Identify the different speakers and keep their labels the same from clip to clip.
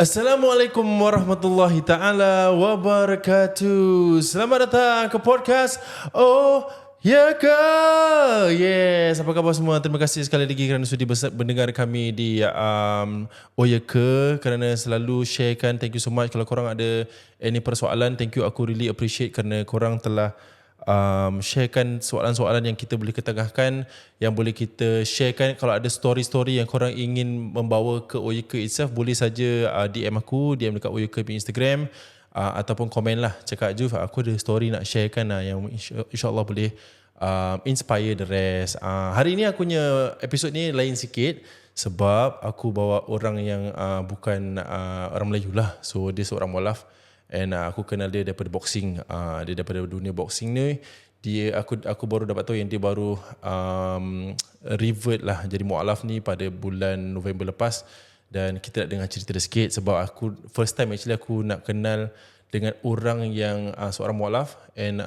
Speaker 1: Assalamualaikum warahmatullahi taala wabarakatuh. Selamat datang ke podcast Oh Ya Ke. Yes, apa khabar semua? Terima kasih sekali lagi kerana sudi mendengar kami di Oh Ya Ke, kerana selalu sharekan. Thank you so much. Kalau korang ada any persoalan, thank you, aku really appreciate kerana korang telah sharekan soalan-soalan yang kita boleh ketengahkan, yang boleh kita sharekan. Kalau ada story-story yang korang ingin membawa ke OYK itself, boleh saja DM aku, DM dekat OYK punya Instagram, ataupun komen lah, cakap Juf, aku ada story nak sharekan yang insyaAllah boleh inspire the rest. Hari ni aku punya episod ni lain sikit sebab aku bawa orang yang bukan orang Melayu lah. So dia seorang mualaf. And aku kenal dia daripada boxing. Dia daripada dunia boxing ni. Aku baru dapat tahu yang dia baru revert lah jadi mualaf ni pada bulan November lepas. Dan kita nak dengar cerita dia sikit sebab aku first time actually aku nak kenal dengan orang yang seorang mualaf. And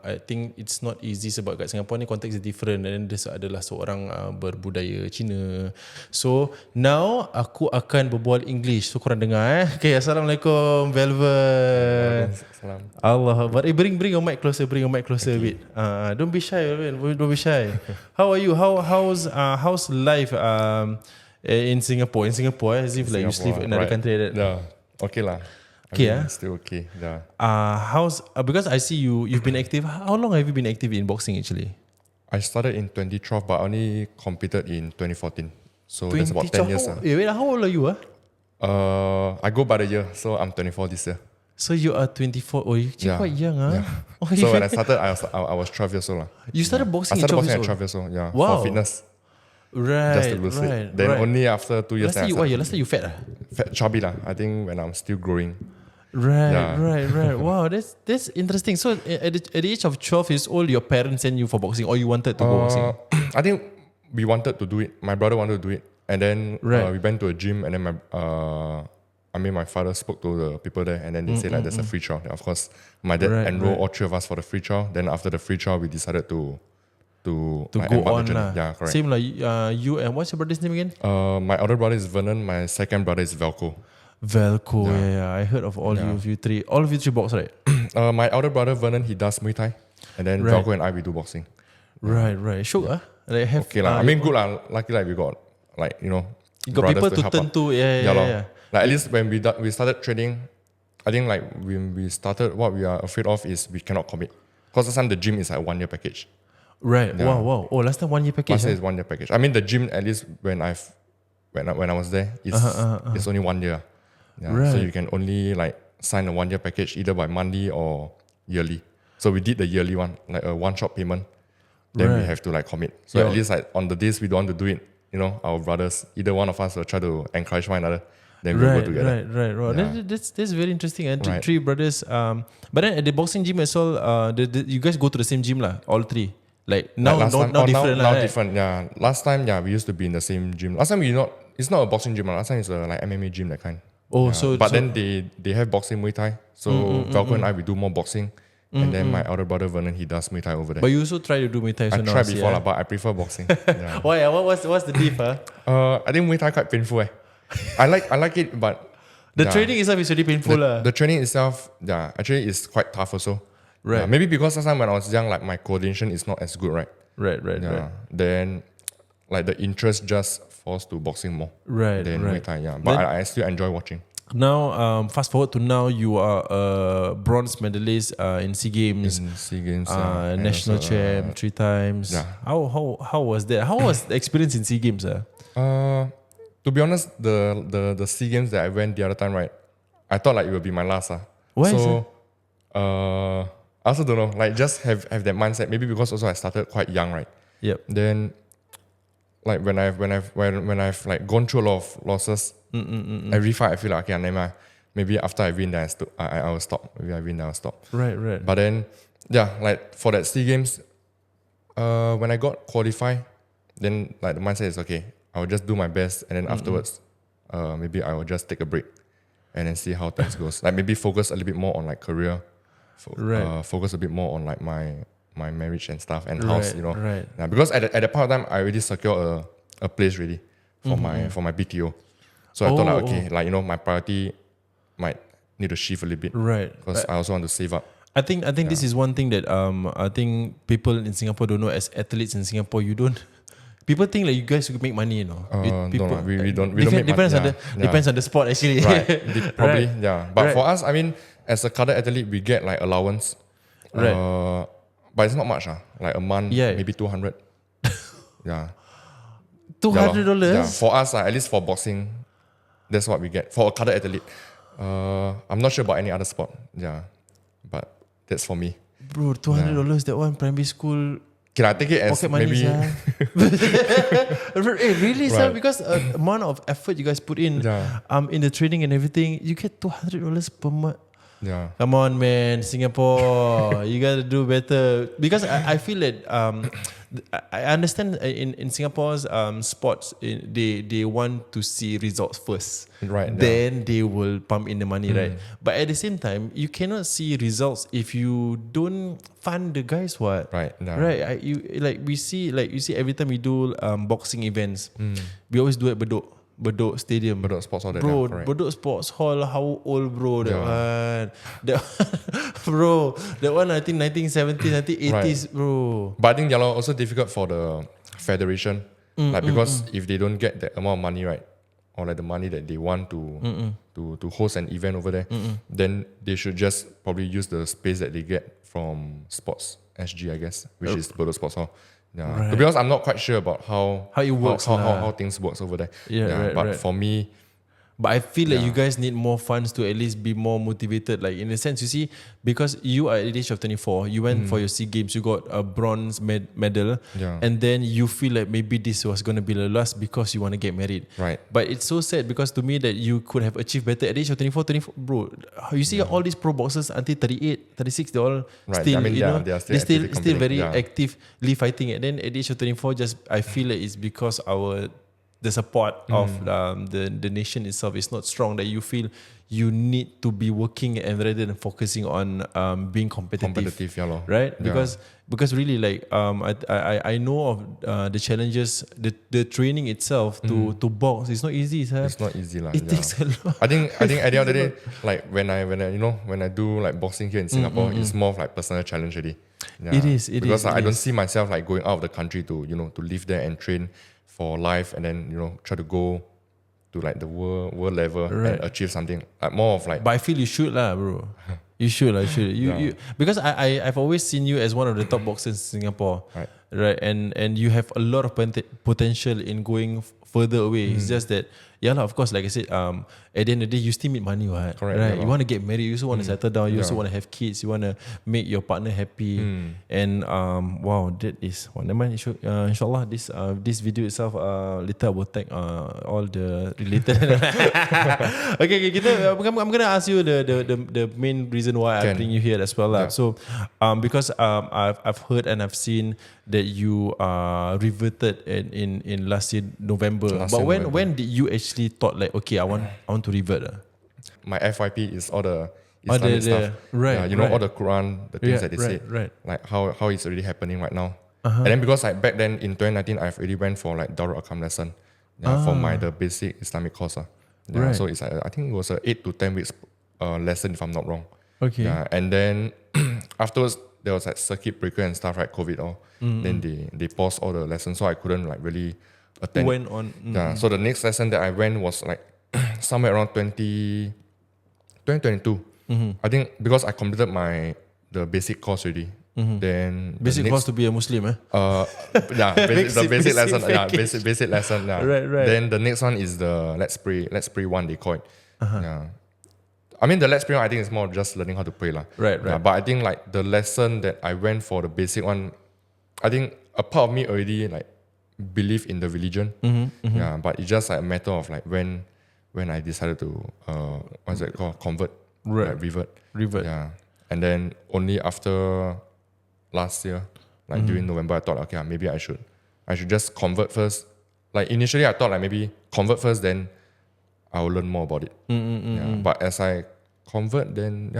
Speaker 1: I think it's not easy sebab kat Singapore ni konteks is different. Dan dia adalah seorang berbudaya Cina. So now aku akan berbual English. So korang dengar Okay, Assalamualaikum Velvan.
Speaker 2: Assalamualaikum.
Speaker 1: Allah Akbar. Bring your mic closer. Bring your mic closer a bit. Don't be shy, Velvan. Don't be shy. How are you? How's life in Singapore? In Singapore, as if like you live in another country like that.
Speaker 2: Yeah. Okay lah.
Speaker 1: Okay,
Speaker 2: still okay. Yeah.
Speaker 1: How's because I see you've been active. How long have you been active in boxing actually?
Speaker 2: I started in 2012 but only competed in 2014. So that's about 10 years.
Speaker 1: Wait, how old are you?
Speaker 2: I go by the year, so I'm 24 this year.
Speaker 1: So you are 24. Oh, you're quite young, huh?
Speaker 2: Yeah.
Speaker 1: Oh,
Speaker 2: So when I started, I was 12 years old.
Speaker 1: You started boxing
Speaker 2: I started
Speaker 1: at 12
Speaker 2: boxing
Speaker 1: years
Speaker 2: at
Speaker 1: old?
Speaker 2: 12 years old, yeah.
Speaker 1: Wow.
Speaker 2: For fitness.
Speaker 1: Right,
Speaker 2: Just to lose it. Then only after 2 years
Speaker 1: last time you fat?
Speaker 2: Fat, chubby lah. I think when I'm still growing.
Speaker 1: Right. Wow, that's interesting. So at the age of 12 years old, your parents sent you for boxing, or you wanted to go boxing?
Speaker 2: I think we wanted to do it. My brother wanted to do it, and then we went to a gym, and then my father spoke to the people there, and then they said like there's a free trial. And of course, my dad enrolled all three of us for the free trial. Then after the free trial, we decided to
Speaker 1: go
Speaker 2: embark
Speaker 1: on
Speaker 2: the journey.
Speaker 1: lah.
Speaker 2: Yeah, correct.
Speaker 1: Same like you and what's your brother's name again?
Speaker 2: My older brother is Vernon. My second brother is Velco.
Speaker 1: Velco, yeah. I heard of all of you three. All of you three box, right?
Speaker 2: My older brother Vernon, he does Muay Thai, and then Velco and I, we do boxing.
Speaker 1: Right. Sure, Like have,
Speaker 2: okay lah. I mean, good lah. Lucky like we got
Speaker 1: you got people to turn to. Yeah.
Speaker 2: Like at least when we started training, I think like when we started, what we are afraid of is we cannot commit. Because last time the gym is like 1 year package.
Speaker 1: Right.
Speaker 2: Yeah.
Speaker 1: Wow. Oh, last time 1 year package.
Speaker 2: Last time is 1 year package. I mean the gym at least when I was there, it's only 1 year. Yeah.
Speaker 1: Right.
Speaker 2: So you can only like sign a 1 year package either by monthly or yearly. So we did the yearly one, like a one-shot payment. Then we have to like commit. So at least like on the days we don't want to do it, our brothers, either one of us will try to encourage one another. Then we'll go together.
Speaker 1: Right. Yeah. That's very interesting. And three brothers. But then at the boxing gym as well, you guys go to the same gym lah, all three. Like now,
Speaker 2: now different. Yeah. Last time, we used to be in the same gym. Last time it's not a boxing gym. Last time it's a like MMA gym, that kind.
Speaker 1: Oh,
Speaker 2: then they have boxing Muay Thai. So Velco and I, we do more boxing. And then my older brother Vernon, he does Muay Thai over there.
Speaker 1: But you also try to do Muay Thai.
Speaker 2: I tried before, but I prefer boxing. Yeah.
Speaker 1: Why? What's the diff?
Speaker 2: I think Muay Thai quite painful. I like it, but
Speaker 1: the training itself is really painful.
Speaker 2: The training itself, actually is quite tough also.
Speaker 1: Right.
Speaker 2: Maybe because last time when I was young, like my coordination is not as good, right?
Speaker 1: Right.
Speaker 2: Then like the interest just falls to boxing more.
Speaker 1: Right.
Speaker 2: Than Muay Thai, But I still enjoy watching.
Speaker 1: Now, fast forward to now, you are a bronze medalist in SEA Games. National champ 3 times.
Speaker 2: Yeah.
Speaker 1: How was that? How was the experience in SEA Games?
Speaker 2: To be honest, the SEA Games that I went the other time, right? I thought like it would be my last.
Speaker 1: Why is
Speaker 2: it? I also don't know. Like just have that mindset. Maybe because also I started quite young, right?
Speaker 1: Yep.
Speaker 2: Then, like when I've like gone through a lot of losses, every fight I feel like okay, maybe after I win, then I will stop. Maybe I win, then I'll stop.
Speaker 1: Right.
Speaker 2: But then, like for that SEA Games, when I got qualified, then like the mindset is okay. I will just do my best, and then afterwards, maybe I will just take a break, and then see how things goes. Like maybe focus a little bit more on like career, focus a bit more on like my marriage and stuff and house,
Speaker 1: Right.
Speaker 2: Yeah, because at the point of time, I already secured a place ready for my BTO. So I thought like, okay, like, you know, my priority might need to shift a little bit.
Speaker 1: Right.
Speaker 2: Because I also want to save up.
Speaker 1: I think this is one thing that I think people in Singapore don't know. As athletes in Singapore, you don't. People think like you guys could make money, you know.
Speaker 2: No, we don't make
Speaker 1: depends
Speaker 2: money.
Speaker 1: Depends on the sport actually.
Speaker 2: Right. Probably,
Speaker 1: Right.
Speaker 2: yeah. But
Speaker 1: Right.
Speaker 2: for us, I mean, as a cadre athlete, we get like allowance.
Speaker 1: Right.
Speaker 2: But it's not much. Like a month,
Speaker 1: Yeah.
Speaker 2: maybe 200. Yeah.
Speaker 1: $200.
Speaker 2: Yeah. For us, at least for boxing, that's what we get. For a cadre athlete. I'm not sure about any other sport. Yeah. But that's for me.
Speaker 1: Bro, $200 that one primary school
Speaker 2: Can I take it as
Speaker 1: pocket money,
Speaker 2: maybe
Speaker 1: really, sir?
Speaker 2: Right.
Speaker 1: Because the amount of effort you guys put in, in the training and everything, you get $200 per month.
Speaker 2: Yeah.
Speaker 1: Come on, man, Singapore, you gotta do better. Because I feel that I understand in Singapore's sports, they want to see results first.
Speaker 2: Right.
Speaker 1: Then they will pump in the money, right? But at the same time, you cannot see results if you don't fund the guys. What?
Speaker 2: Right. Yeah.
Speaker 1: Right. You see every time we do boxing events, we always do at Bedok Stadium.
Speaker 2: Bedok Sports Hall.
Speaker 1: Bro,
Speaker 2: correct.
Speaker 1: Bedok Sports Hall, how old, bro? That one. Bro, that one I think 1970s, 1980s,
Speaker 2: Right.
Speaker 1: bro.
Speaker 2: But I think they're also difficult for the federation. Because if they don't get that amount of money, right, or like the money that they want to host an event over there, then they should just probably use the space that they get from Sports SG, I guess, which is Bedok Sports Hall. Yeah.
Speaker 1: Right.
Speaker 2: To be honest, I'm not quite sure about how
Speaker 1: it works,
Speaker 2: how things works over there.
Speaker 1: Yeah,
Speaker 2: but
Speaker 1: right.
Speaker 2: for me,
Speaker 1: But I feel like you guys need more funds to at least be more motivated. Like in a sense, you see, because you are at the age of 24, you went for your SEA Games, you got a bronze medal, and then you feel like maybe this was going to be the last because you want to get married.
Speaker 2: Right.
Speaker 1: But it's so sad because to me that you could have achieved better at the age of 24, bro. You see all these pro boxers until 38, 36, they all
Speaker 2: Right.
Speaker 1: still,
Speaker 2: I mean,
Speaker 1: they're
Speaker 2: still
Speaker 1: still
Speaker 2: actively
Speaker 1: very
Speaker 2: competing.
Speaker 1: actively fighting. And then at the age of 24, I feel like it's because the support of the nation itself is not strong, that you feel you need to be working and rather than focusing on being competitive.
Speaker 2: Yeah,
Speaker 1: Right?
Speaker 2: Yeah.
Speaker 1: Because really like I know of the challenges, the training itself to box. It's not easy, sir.
Speaker 2: It's not easy,
Speaker 1: It takes a lot.
Speaker 2: I think at the end of the day, like when I do like boxing here in Singapore, it's more of like personal challenge already. Yeah.
Speaker 1: It is.
Speaker 2: Because I don't see myself like going out of the country to to live there and train for life, and then try to go to like the world level and achieve something. Like more of like.
Speaker 1: But I feel you should lah, bro. You should. You because I've always seen you as one of the top boxers in Singapore, right? And you have a lot of potential in going further away. It's just that, of course, like I said, at the end of the day, you still need money, right?
Speaker 2: Correct,
Speaker 1: Right? You want to get married, you also want to settle down, you also want to have kids, you want to make your partner happy, and wow, that is. Well, never mind. Inshallah, this video itself, later I will tag all the related. okay, I'm gonna ask you the main reason why I bring you here as well, lah. So, because I've heard and I've seen that you reverted in last year November. But when did you actually thought like, okay, I want to revert?
Speaker 2: My FYP is all the Islamic stuff.
Speaker 1: Right.
Speaker 2: All the Quran, the things that they say, like how it's already happening right now. And then because like back then in 2019, I've already went for like Darul Akam lesson for the basic Islamic course. So it's I think it was a 8 to 10 weeks lesson if I'm not wrong.
Speaker 1: Okay.
Speaker 2: And then afterwards there was like circuit breaker and stuff, right? COVID all. Then they paused all the lessons, so I couldn't like really attend.
Speaker 1: Went on.
Speaker 2: So the next lesson that I went was like somewhere around 2022. I think because I completed the basic course already. Then
Speaker 1: basic course to be a Muslim,
Speaker 2: the basic lesson. Basic lesson.
Speaker 1: Right.
Speaker 2: Then the next one is the Let's Pray one, they call it. Yeah. I mean the Let's Pray one, I think it's more just learning how to pray.
Speaker 1: Right.
Speaker 2: But I think like the lesson that I went for, the basic one, I think a part of me already like believe in the religion. Yeah, but it's just like a matter of like when I decided to what's it called? Convert. Like revert. Yeah. And then only after last year, like during November, I thought, okay, maybe I should just convert first. Like initially I thought like maybe convert first, then I will learn more about it. But as I convert, then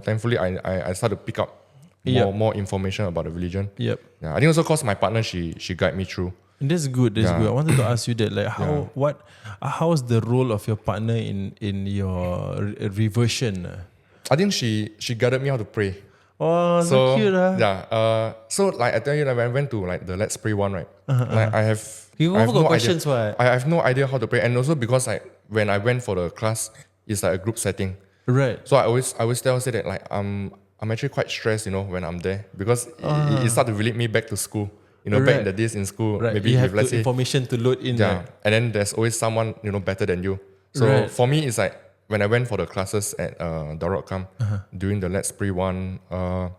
Speaker 2: thankfully I started to pick up more information about the religion.
Speaker 1: Yep.
Speaker 2: Yeah, I think also because my partner she guided me through.
Speaker 1: That's good. That's
Speaker 2: Yeah.
Speaker 1: good. I wanted to ask you that, like, how's the role of your partner in your reversion?
Speaker 2: I think she guided me how to pray.
Speaker 1: Oh, so cute,
Speaker 2: Yeah. So like I tell you, like when I went to like the Let's Pray one, right? Like I have
Speaker 1: You
Speaker 2: I have
Speaker 1: got
Speaker 2: no
Speaker 1: questions,
Speaker 2: idea.
Speaker 1: what?
Speaker 2: I have no idea how to pray, and also because like when I went for the class, it's like a group setting.
Speaker 1: Right.
Speaker 2: So I always say that like I'm actually quite stressed, when I'm there because it started to relate me back to school. Back in the days in school,
Speaker 1: Right.
Speaker 2: maybe
Speaker 1: You
Speaker 2: if
Speaker 1: have
Speaker 2: let's say
Speaker 1: information to load in.
Speaker 2: yeah,
Speaker 1: Right?
Speaker 2: and then there's always someone better than you. So
Speaker 1: Right.
Speaker 2: for me, it's like when I went for the classes at Darul during the Let's Pray one, I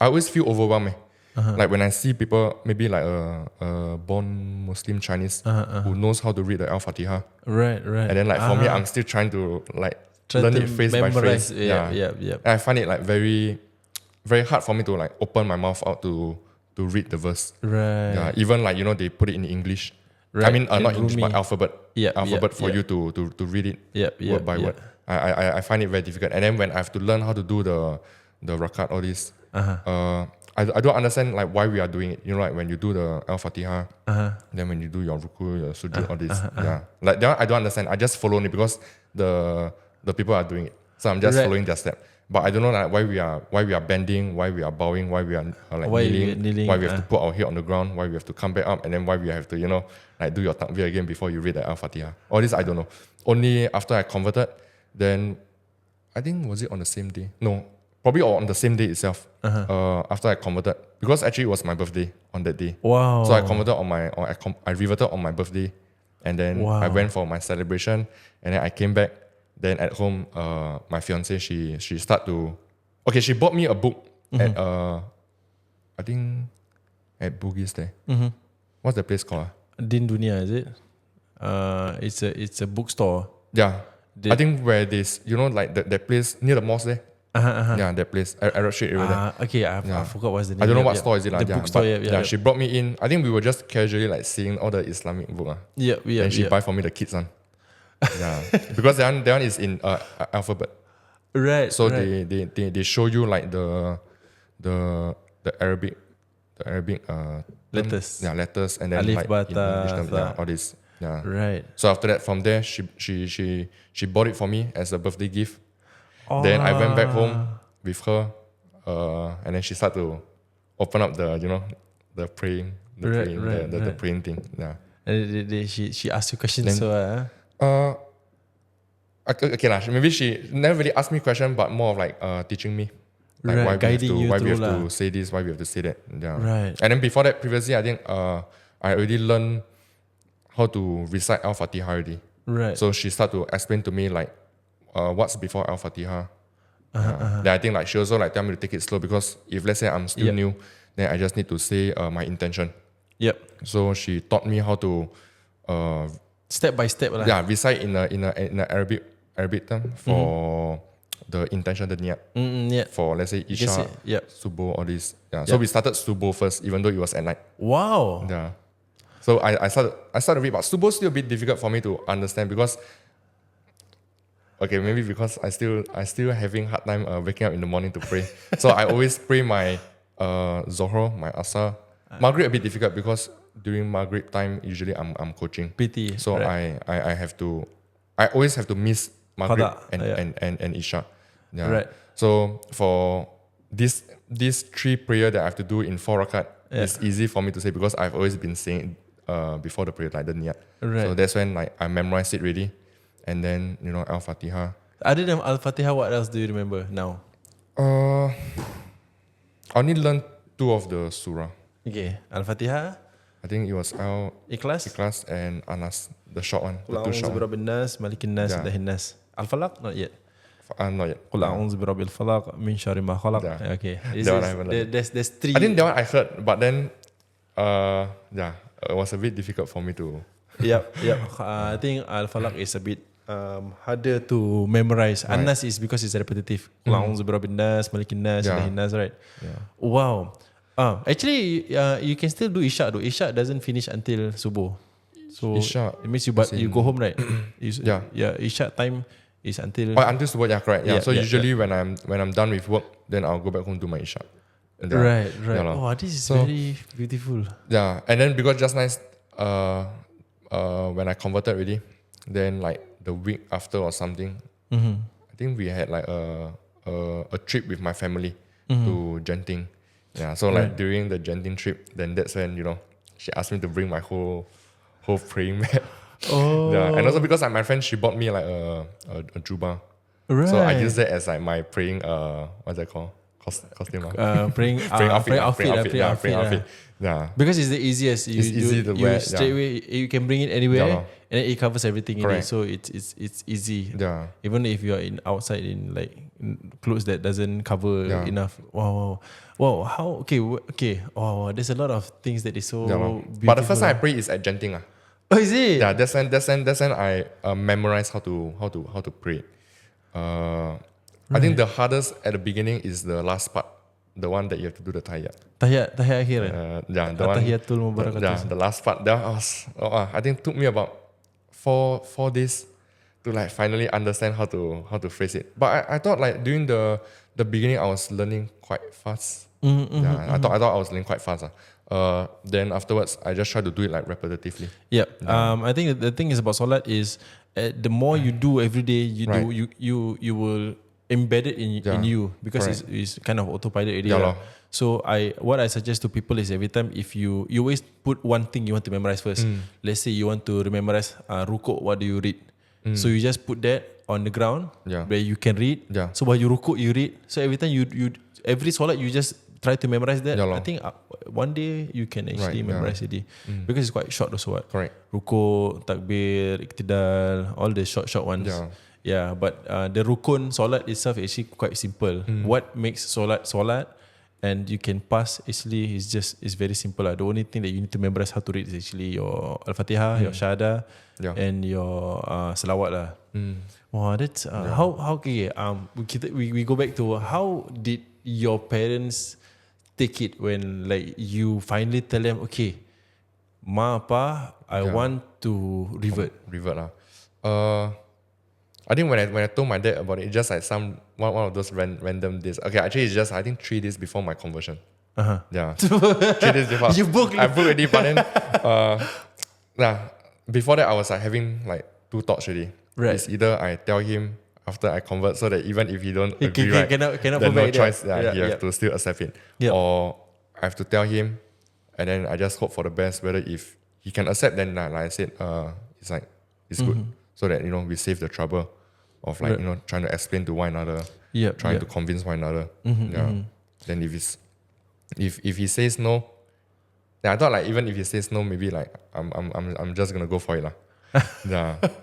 Speaker 2: always feel overwhelmed. Like when I see people, maybe like a born Muslim Chinese who knows how to read the Al-Fatiha.
Speaker 1: Right.
Speaker 2: And then like for me, I'm still trying to like
Speaker 1: Try
Speaker 2: learn
Speaker 1: to
Speaker 2: it phrase by
Speaker 1: memorize.
Speaker 2: phrase.
Speaker 1: Yeah.
Speaker 2: And I find it like very, very hard for me to like open my mouth out to read the verse.
Speaker 1: Right.
Speaker 2: Yeah, even like they put it in English.
Speaker 1: Right.
Speaker 2: I mean,
Speaker 1: In
Speaker 2: not English,
Speaker 1: Rumi.
Speaker 2: but alphabet. Alphabet for
Speaker 1: yeah.
Speaker 2: you to read it word by word. I find it very difficult. And then when I have to learn how to do the rakat, all this, I don't understand like why we are doing it. Like when you do the Al-Fatiha, then when you do your ruku, your sujud, all this, like that one I don't understand. I just follow it because the people are doing it, so I'm just following their step. But I don't know like why we are bending, why we are bowing, why we are like kneeling, why we have to put our head on the ground, why we have to come back up, and then why we have to like do your takbir again before you read the Al-Fatiha. All this I don't know. Only after I converted, then I think was it on the same day? No, probably on the same day itself. After I converted, because actually it was my birthday on that day.
Speaker 1: Wow.
Speaker 2: So I converted I reverted on my birthday, and then I went for my celebration, and then I came back. Then at home, my fiance she she bought me a book at I think at Bugis there. What's the place called?
Speaker 1: Din Dunia, is it? It's a bookstore.
Speaker 2: Yeah, I think where this like that place near the mosque there. Yeah, that place Arab Street area there.
Speaker 1: Okay, I forgot what's the name.
Speaker 2: I don't know what store is it like.
Speaker 1: The bookstore.
Speaker 2: She brought me in. I think we were just casually like seeing all the Islamic book. And she buy for me the kids one. Yeah, because that one is in alphabet.
Speaker 1: Right.
Speaker 2: So
Speaker 1: right.
Speaker 2: they show you like the Arabic
Speaker 1: Letters.
Speaker 2: letters, and then
Speaker 1: Alif,
Speaker 2: like
Speaker 1: bata,
Speaker 2: English, all this. Yeah.
Speaker 1: Right.
Speaker 2: So after that, from there, she bought it for me as a birthday gift. Then I went back home with her, and then she started to open up the praying, the praying thing. Yeah.
Speaker 1: And she asked you questions.
Speaker 2: Then, okay lah. Maybe she never really asked me questions, but more of like teaching me, like
Speaker 1: right, guiding you
Speaker 2: why we have
Speaker 1: through
Speaker 2: to say this, why we have to say that. Yeah.
Speaker 1: Right.
Speaker 2: And then before that, previously, I think I already learned how to recite Al-Fatiha already.
Speaker 1: Right.
Speaker 2: So she started to explain to me like what's before Al-Fatiha. Then I think like she also like tell me to take it slow because if let's say I'm still new, then I just need to say my intention.
Speaker 1: Yep.
Speaker 2: So she taught me how to
Speaker 1: step by step lah.
Speaker 2: yeah, recite in a Arabic term for the intention, the niat.
Speaker 1: Yeah.
Speaker 2: For let's say Isha,
Speaker 1: Yep.
Speaker 2: Subuh, all this. Yeah. So we started Subuh first, even though it was at night.
Speaker 1: Wow.
Speaker 2: Yeah. So I started read, but Subuh still a bit difficult for me to understand because maybe because I still having hard time waking up in the morning to pray. So I always pray my Zohor, my Asar. Maghrib a bit difficult because during Maghrib time usually I'm coaching.
Speaker 1: PT.
Speaker 2: So
Speaker 1: right.
Speaker 2: I always have to miss Maghrib
Speaker 1: Qada,
Speaker 2: and Isha. Yeah.
Speaker 1: Right.
Speaker 2: So for these 3 prayer that I have to do in 4 rakat, it's easy for me to say because I've always been saying before the prayer like the niyat.
Speaker 1: Right.
Speaker 2: So that's when like I memorized it already. And then Al-Fatiha.
Speaker 1: Other than Al-Fatiha, what else do you remember now?
Speaker 2: I only learned 2 of the surah.
Speaker 1: Okay. Al-Fatiha.
Speaker 2: I think it was
Speaker 1: Ikhlas.
Speaker 2: and Anas, the short one.
Speaker 1: Qul
Speaker 2: The 2 short
Speaker 1: a'udzu
Speaker 2: one.
Speaker 1: birabbin nas, malikin nas,
Speaker 2: Yeah.
Speaker 1: ilahin nas. Al-Falaq? Not yet.
Speaker 2: Not yet.
Speaker 1: Qul a'udzu birabbil falaq min syarri ma khalaq.
Speaker 2: Yeah.
Speaker 1: Okay.
Speaker 2: That one I haven't learned.
Speaker 1: There's 3.
Speaker 2: I think that one I heard, but then it was a bit difficult for me to.
Speaker 1: Yep. I think Al-Falaq is a bit harder to memorize.
Speaker 2: Right.
Speaker 1: An-Nas is because it's repetitive. Qul a'udzu birabbin nas, malikin nas, ilahin nas, right?
Speaker 2: Yeah.
Speaker 1: Wow. Actually, you can still do Isha though. Isha doesn't finish until Subuh. So
Speaker 2: Isha,
Speaker 1: it means you go home, right?
Speaker 2: Yeah.
Speaker 1: Isha time is until
Speaker 2: Until Subuh, yeah, correct. Yeah.
Speaker 1: Yeah,
Speaker 2: So
Speaker 1: yeah,
Speaker 2: usually when I'm done with work, then I'll go back home to my Isha.
Speaker 1: Right.
Speaker 2: Yeah,
Speaker 1: Oh, this is
Speaker 2: so,
Speaker 1: very beautiful.
Speaker 2: Yeah, and then because just nice, when I converted already, then like the week after or something, I think we had like a trip with my family to Genting. Yeah, so like during the Genting trip, then that's when she asked me to bring my whole praying mat.
Speaker 1: Oh.
Speaker 2: Yeah, and also because like my friend, she bought me like a juba.
Speaker 1: Right.
Speaker 2: So I use that as like my praying what's that called? Costume.
Speaker 1: Praying outfit.
Speaker 2: Yeah.
Speaker 1: Because it's the easiest.
Speaker 2: It's easy to wear.
Speaker 1: Straight away, you can bring it anywhere,
Speaker 2: Yeah,
Speaker 1: and then it covers everything in it.
Speaker 2: Correct.
Speaker 1: So it's easy.
Speaker 2: Yeah.
Speaker 1: Even if you are outside in like clothes that doesn't cover
Speaker 2: Yeah.
Speaker 1: enough. Wow. How? Okay. Wow. There's a lot of things that is so beautiful.
Speaker 2: But the first time I pray is at Genting.
Speaker 1: Oh, is it?
Speaker 2: Yeah, that's when I memorized how to pray. I think the hardest at the beginning is the last part, the one that you have to do the tayyat.
Speaker 1: Tahiyat akhir.
Speaker 2: Yeah, the one.
Speaker 1: Tahiyatul mubarakatuh.
Speaker 2: Yeah, the last part. That was, I think it took me about four days to like finally understand how to phrase it. But I thought like during the beginning I was learning quite fast. I thought I was learning quite fast. Then afterwards I just tried to do it like repetitively.
Speaker 1: Yep. I think the thing is about solat is the more you do every day, you will embed it in you because it's kind of autopilot already. So what I suggest to people is every time if you always put one thing you want to memorize first. Let's say you want to memorize rukuk, what do you read? So you just put that on the ground where you can read. So while you rukuk, you read. So every time every solat you just try to memorize that. I think one day you can actually memorize it because it's quite short also.
Speaker 2: Correct.
Speaker 1: Rukuk, takbir, iktidal, all the short ones. Yeah, but the rukun solat itself is actually quite simple. What makes solat and you can pass actually is very simple. The only thing that you need to memorize how to read is actually your Al-Fatihah, your Shahada, and your Salawat lah. Wow, that's how okay. We go back to how did your parents take it when like you finally tell them, okay, ma pa, I want to revert.
Speaker 2: Revert lah. I think when I told my dad about it, it's just like one of those random days. Okay, actually it's just I think 3 days before my conversion. Yeah, 3 days before.
Speaker 1: You booked.
Speaker 2: I booked already, but then before that I was like having like 2 thoughts already.
Speaker 1: Right.
Speaker 2: It's either I tell him after I convert, so that even if he don't agree,
Speaker 1: cannot
Speaker 2: then no choice. He
Speaker 1: Yeah.
Speaker 2: have to still accept it. Or I have to tell him, and then I just hope for the best. Whether if he can accept, then like I said, it's good. So that we save the trouble of like trying to explain to one another, trying to convince one another. Then if he says no, then I thought like even if he says no, maybe like I'm just gonna go for it lah.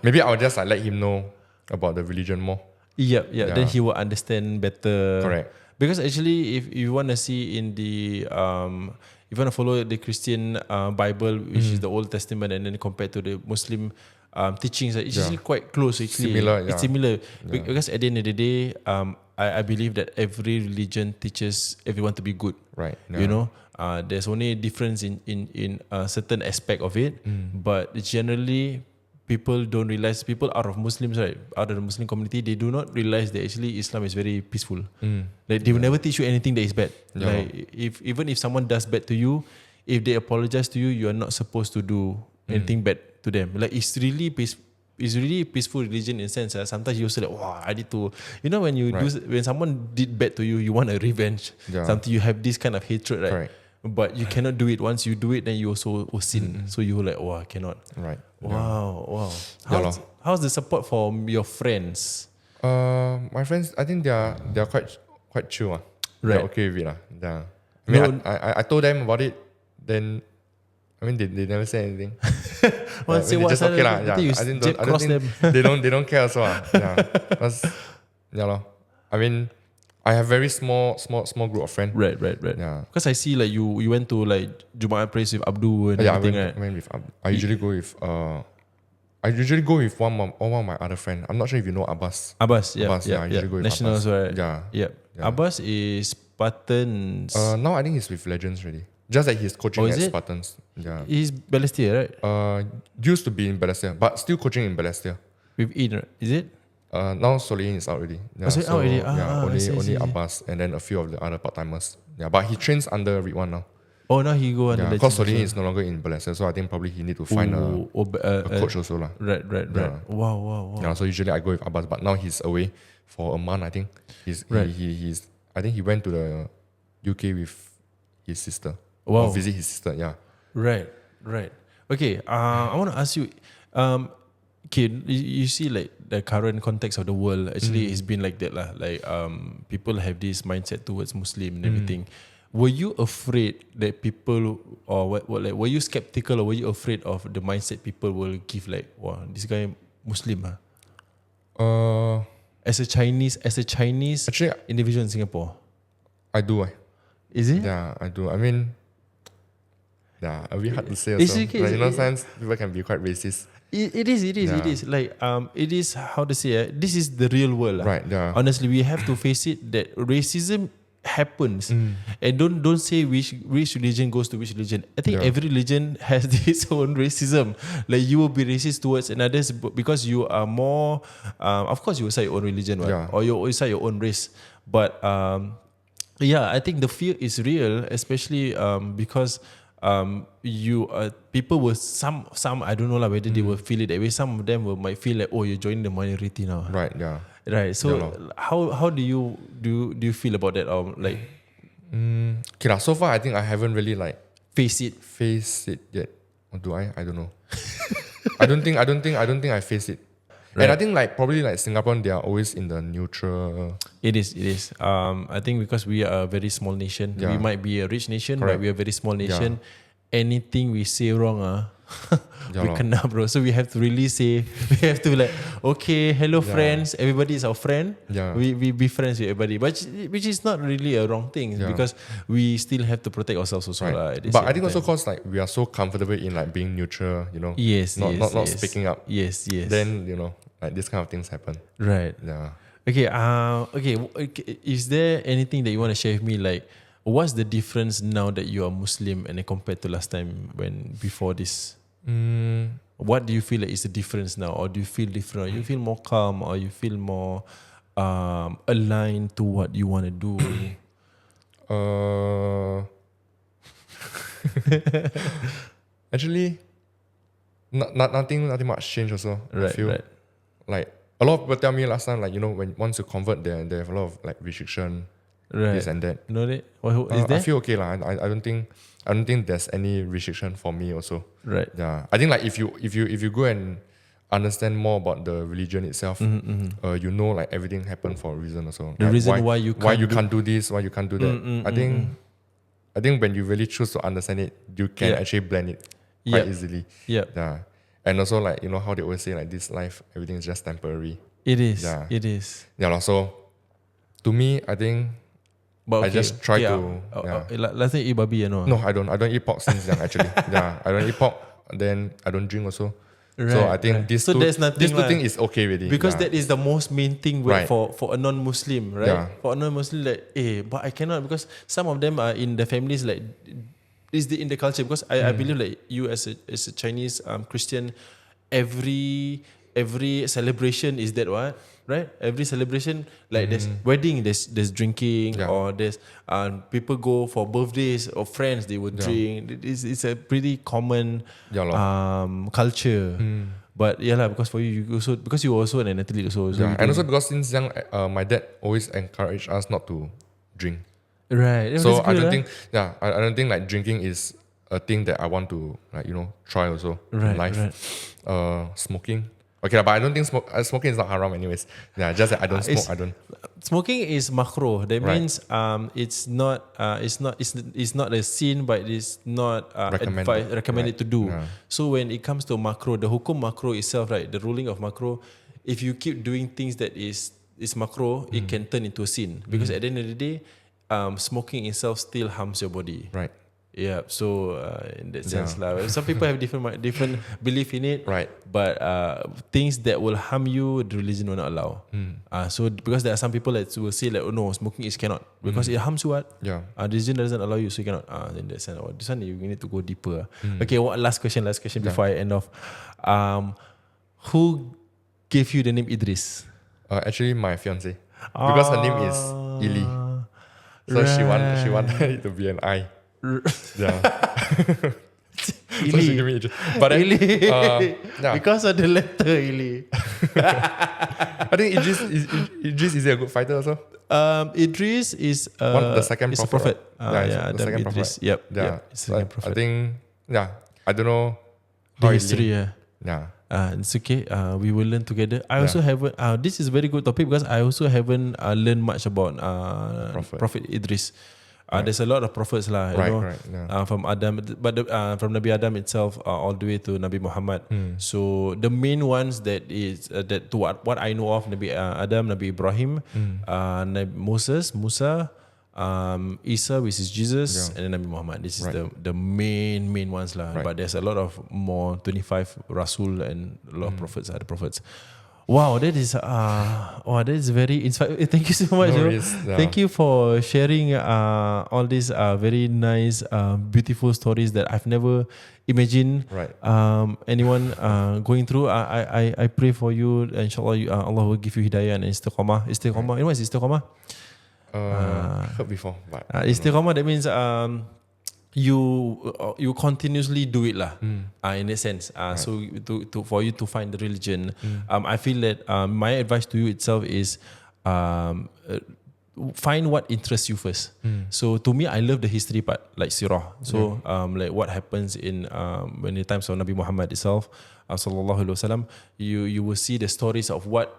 Speaker 2: Maybe I'll just like let him know about the religion more.
Speaker 1: Then he will understand better.
Speaker 2: Correct.
Speaker 1: Because actually, if you want to see in the if you want to follow the Christian Bible, which is the Old Testament, and then compared to the Muslim teachings, it's actually quite close. Actually,
Speaker 2: similar.
Speaker 1: It's similar because at the end of the day, I believe that every religion teaches everyone to be good.
Speaker 2: Right.
Speaker 1: There's only a difference in a certain aspect of it, but generally people don't realize, people out of Muslims, right, out of the Muslim community, they do not realize that actually Islam is very peaceful. Like they will never teach you anything that is bad. Like even if someone does bad to you, if they apologize to you, you are not supposed to do anything bad to them. Like it's really peaceful religion in a sense. Sometimes you also like, wow, I need to, when you when someone did bad to you, you want a revenge. Sometimes you have this kind of hatred, right?
Speaker 2: Correct.
Speaker 1: But you cannot do it. Once you do it, then you also will sin. So you like, I cannot.
Speaker 2: Right.
Speaker 1: Wow. How's the support from your friends?
Speaker 2: My friends, I think they are quite chill.
Speaker 1: Right.
Speaker 2: They're okay with it. Yeah. I mean, I told them about it. Then, I mean, they never say anything.
Speaker 1: Say
Speaker 2: they
Speaker 1: what?
Speaker 2: just okay lah.
Speaker 1: I think
Speaker 2: I don't think they don't care also. I mean, I have very small group of friends.
Speaker 1: Right.
Speaker 2: Yeah.
Speaker 1: Because I see like you went to like Jumaat praise with Abdul and everything, right?
Speaker 2: I went with Abdul. I usually go with one of my other friend. I'm not sure if you know Abbas.
Speaker 1: Abbas, yeah.
Speaker 2: I usually go with
Speaker 1: Nationals,
Speaker 2: Abbas.
Speaker 1: right? Yeah. Abbas is Spartans.
Speaker 2: Now I think he's with Legends already. Just that he's coaching at
Speaker 1: it?
Speaker 2: Spartans. Yeah.
Speaker 1: He's Balestier, right?
Speaker 2: Used to be in Balestier, but still coaching in Balestier.
Speaker 1: With Ian, right? Is it?
Speaker 2: Now Solihin is out already. Yeah,
Speaker 1: out already?
Speaker 2: Only
Speaker 1: I see.
Speaker 2: Abbas and then a few of the other part-timers. Yeah, but he trains under Ridwan now.
Speaker 1: Oh, now he go under
Speaker 2: Because
Speaker 1: legend.
Speaker 2: Sorini is no longer in Balestier, so I think probably he need to find a coach also lah.
Speaker 1: Right. Wow.
Speaker 2: Yeah, so usually I go with Abbas, but now he's away for a month. I think he's I think he went to the UK with his sister.
Speaker 1: Wow.
Speaker 2: Or visit his sister. Yeah.
Speaker 1: Right. Okay. I want to ask you. Okay, you see, like the current context of the world. Actually, it's been like that lah. Like people have this mindset towards Muslim and everything. Were you afraid that people, or what like, were you skeptical, or were you afraid of the mindset people will give, like, wow, this guy Muslim, as a Chinese
Speaker 2: Actually,
Speaker 1: individual in Singapore?
Speaker 2: I do.
Speaker 1: Is it?
Speaker 2: Yeah, I do. I mean, yeah, a bit hard to say
Speaker 1: It's
Speaker 2: also.
Speaker 1: okay,
Speaker 2: Like,
Speaker 1: it's
Speaker 2: sometimes people can be quite racist.
Speaker 1: It is. Like it is, how to say, this is the real world.
Speaker 2: Right, yeah.
Speaker 1: Honestly, we have to face it that racism happens, and don't say which religion goes to which religion. I think every religion has its own racism. Like you will be racist towards another because you are more. Of course, you will say your own religion, right? Or you always say your own race. But I think the fear is real, especially because you people will some I don't know lah whether they will feel it that way. Some of them might feel like, oh, you're joining the minority now.
Speaker 2: Right, yeah.
Speaker 1: Right. So how do you feel about that? Like
Speaker 2: Okay lah, so far I think I haven't really like
Speaker 1: face it
Speaker 2: yet. Or do I? I don't know. I don't think I face it.
Speaker 1: Right.
Speaker 2: And I think like probably like Singapore, they are always in the neutral.
Speaker 1: It is. I think because we are a very small nation. We might be a rich nation, but we are a very small nation. Anything we say wrong, we kena, bro. So we have to really say, we have to like, okay, hello friends, everybody is our friend. We be friends with everybody, but which is not really a wrong thing because we still have to protect ourselves also.
Speaker 2: Right. But I think also because like we are so comfortable in like being neutral, you know. Not speaking up.
Speaker 1: Yes.
Speaker 2: Then like this kind of things happen.
Speaker 1: Right.
Speaker 2: Yeah.
Speaker 1: Okay. Is there anything that you want to share with me? Like, what's the difference now that you are Muslim and compared to last time before this? What do you feel like is the difference now, or do you feel different? Or you feel more calm, or you feel more aligned to what you want to do?
Speaker 2: Actually, nothing much change also.
Speaker 1: Right,
Speaker 2: I feel like a lot of people tell me last time, like, when once you convert, they have a lot of like restriction, this and that.
Speaker 1: You know that? What is there?
Speaker 2: I feel okay lah. I don't think there's any restriction for me also.
Speaker 1: Right.
Speaker 2: Yeah. I think like if you go and understand more about the religion itself, you know like everything happened for a reason also.
Speaker 1: The
Speaker 2: like
Speaker 1: reason why you
Speaker 2: can't do this, why you can't do that. I think when you really choose to understand it, you can actually blend it quite easily. Yeah. And also like, how they always say like this life, everything is just temporary.
Speaker 1: It is.
Speaker 2: Yeah.
Speaker 1: It is.
Speaker 2: Yeah. So to me, I think I just try to.
Speaker 1: Let's say eat babi,
Speaker 2: No, I don't. I don't eat pork since young actually. I don't eat pork. Then I don't drink also.
Speaker 1: Right,
Speaker 2: so I think these two things is okay already.
Speaker 1: Because that is the most main thing for a non-Muslim, right?
Speaker 2: Yeah.
Speaker 1: For a non-Muslim, like, but I cannot, because some of them are in the families, like, is in the culture. Because I believe like you as a Chinese Christian, every celebration is that what? Right? Every celebration, like there's wedding, there's drinking, or there's people go for birthdays or friends, they would drink. It's a pretty common culture. But because for you also, because you were also an athlete also. So
Speaker 2: and also because since young, my dad always encouraged us not to drink.
Speaker 1: Right.
Speaker 2: So I don't think like drinking is a thing that I want to like try also in life. Smoking. Okay, but I don't think smoking is not haram anyways. Yeah, just that I don't smoke. I don't.
Speaker 1: Smoking is makruh. That means it's not a sin, but it's not recommended to do.
Speaker 2: Yeah.
Speaker 1: So when it comes to makruh, the hukum makruh itself, right? The ruling of makruh, if you keep doing things that is makruh, it can turn into a sin, because at the end of the day, smoking itself still harms your body.
Speaker 2: Right.
Speaker 1: Yeah, so in that sense, some people have different belief in it,
Speaker 2: right?
Speaker 1: But things that will harm you, the religion will not allow. So because there are some people that will say like, oh no, smoking is cannot because it harms you. What?
Speaker 2: Yeah.
Speaker 1: The religion doesn't allow you, so you cannot. In that sense, this one you need to go deeper. Okay, last question before I end off. Who gave you the name Idris?
Speaker 2: Actually, my fiance, because her name is Ili. So she wanted it to be an I. Yeah. So
Speaker 1: Ili.
Speaker 2: she give me Idris. But then,
Speaker 1: Ili.
Speaker 2: yeah.
Speaker 1: Because of the letter Ili.
Speaker 2: I think Idris is he a good fighter also?
Speaker 1: Idris is
Speaker 2: The second
Speaker 1: is a
Speaker 2: prophet.
Speaker 1: prophet.
Speaker 2: Right?
Speaker 1: Yeah,
Speaker 2: the
Speaker 1: Adam
Speaker 2: second
Speaker 1: Idris.
Speaker 2: prophet.
Speaker 1: Yep.
Speaker 2: Yeah.
Speaker 1: Yep. It's the second prophet.
Speaker 2: I think, I don't know
Speaker 1: The
Speaker 2: how it
Speaker 1: history.
Speaker 2: linked.
Speaker 1: Yeah.
Speaker 2: Yeah.
Speaker 1: It's okay. We will learn together. I also haven't. This is a very good topic because I also haven't learned much about Prophet Idris. There's a lot of prophets lah, from Adam, but from Nabi Adam itself all the way to Nabi Muhammad. So the main ones that is that to what I know of, Nabi Adam, Nabi Ibrahim, Nabi Musa, Isa, which is Jesus, and then Nabi Muhammad. This is the main ones lah. But there's a lot of more 25 Rasul and a lot of prophets, other prophets. Wow, that is very inspiring. Thank you so much. Thank you for sharing all these very nice, beautiful stories that I've never imagined anyone going through. I pray for you. Inshallah, Allah will give you hidayah and istiqamah. Istiqamah. You know what is istiqamah?
Speaker 2: Heard before, but
Speaker 1: istiqamah, that means you continuously do it lah. In a sense, so to for you to find the religion, I feel that my advice to you itself is find what interests you first. So to me, I love the history part, like sirah. So like what happens in when the times of Nabi Muhammad itself, sallallahu alaihi wasallam, you will see the stories of what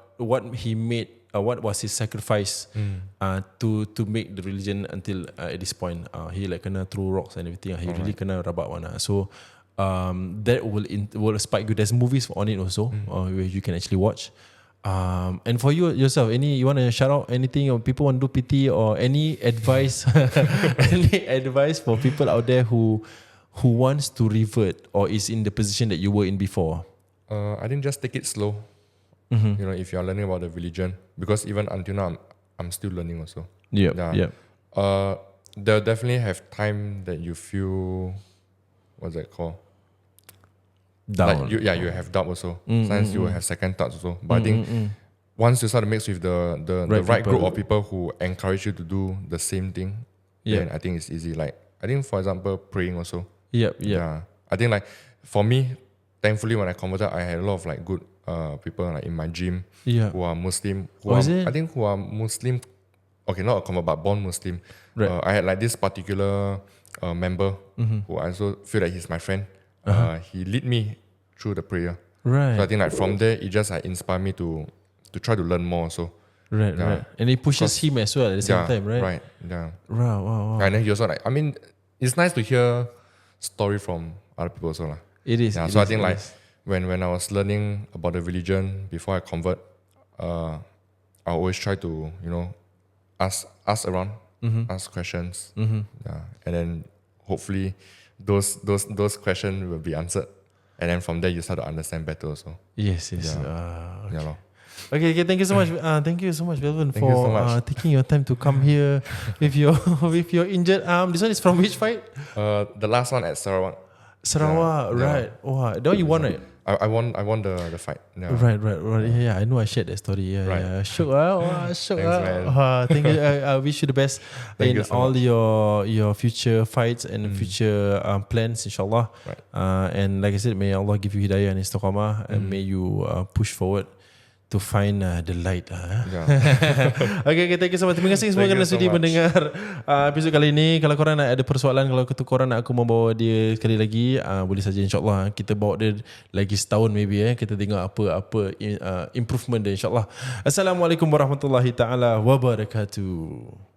Speaker 1: he made. What was his sacrifice to make the religion until at this point? He like kena throw rocks and everything. He really kena rabak one. So that will spike you. There's movies on it also where you can actually watch. And for you yourself, you want to shout out anything, or people want to do PT, or any advice, any advice for people out there who wants to revert or is in the position that you were in before?
Speaker 2: I think just take it slow. You know, if you're learning about the religion, because even until now, I'm still learning also. They'll definitely have time that you feel, what's that called?
Speaker 1: Down.
Speaker 2: Like you have doubt also. Sometimes you will have second thoughts also. But I think once you start to mix with the right group of people who encourage you to do the same thing, then I think it's easy. Like, I think, for example, praying also. Yeah. I think like for me, thankfully when I converted, I had a lot of like good people like in my gym who are Muslim, who are Muslim. Okay, not a convert, but born Muslim. I had like this particular member who I also feel that he's my friend. He lead me through the prayer.
Speaker 1: Right.
Speaker 2: So I think like from there, it just like inspired me to try to learn more. So
Speaker 1: right. And it pushes him as well at the same time, right?
Speaker 2: Right. Yeah.
Speaker 1: Wow.
Speaker 2: And then he also like, I mean, it's nice to hear story from other people also lah.
Speaker 1: It is.
Speaker 2: Yeah. So I think like when I was learning about the religion before I convert, I always try to ask around, ask questions. Yeah. And then hopefully those questions will be answered. And then from there you start to understand better also.
Speaker 1: Yes.
Speaker 2: Yeah.
Speaker 1: Okay. Thank you so much. Thank you so much, Velvan,
Speaker 2: Thank you so
Speaker 1: for
Speaker 2: much.
Speaker 1: taking your time to come here with your injured arm. This one is from which fight?
Speaker 2: The last one at Sarawak.
Speaker 1: Sarawak, right? Wow, that one you won, right?
Speaker 2: I won the fight. Yeah.
Speaker 1: Right. Yeah, I know. I shared that story. Yeah. Shook. Shook.
Speaker 2: man.
Speaker 1: Thank you. I wish you the best in
Speaker 2: you so
Speaker 1: all
Speaker 2: much.
Speaker 1: your future fights and future plans, inshallah.
Speaker 2: Right.
Speaker 1: And like I said, may Allah give you hidayah and istiqamah, and may you push forward to find the light. Okay, thank you so much. Terima kasih semua kerana sudi mendengar episod kali ini. Kalau korang nak ada persoalan, kalau korang nak aku membawa dia sekali lagi, boleh saja, insyaAllah. Kita bawa dia lagi setahun maybe. Kita tengok apa improvement dia, insyaAllah. Assalamualaikum warahmatullahi ta'ala wabarakatuh.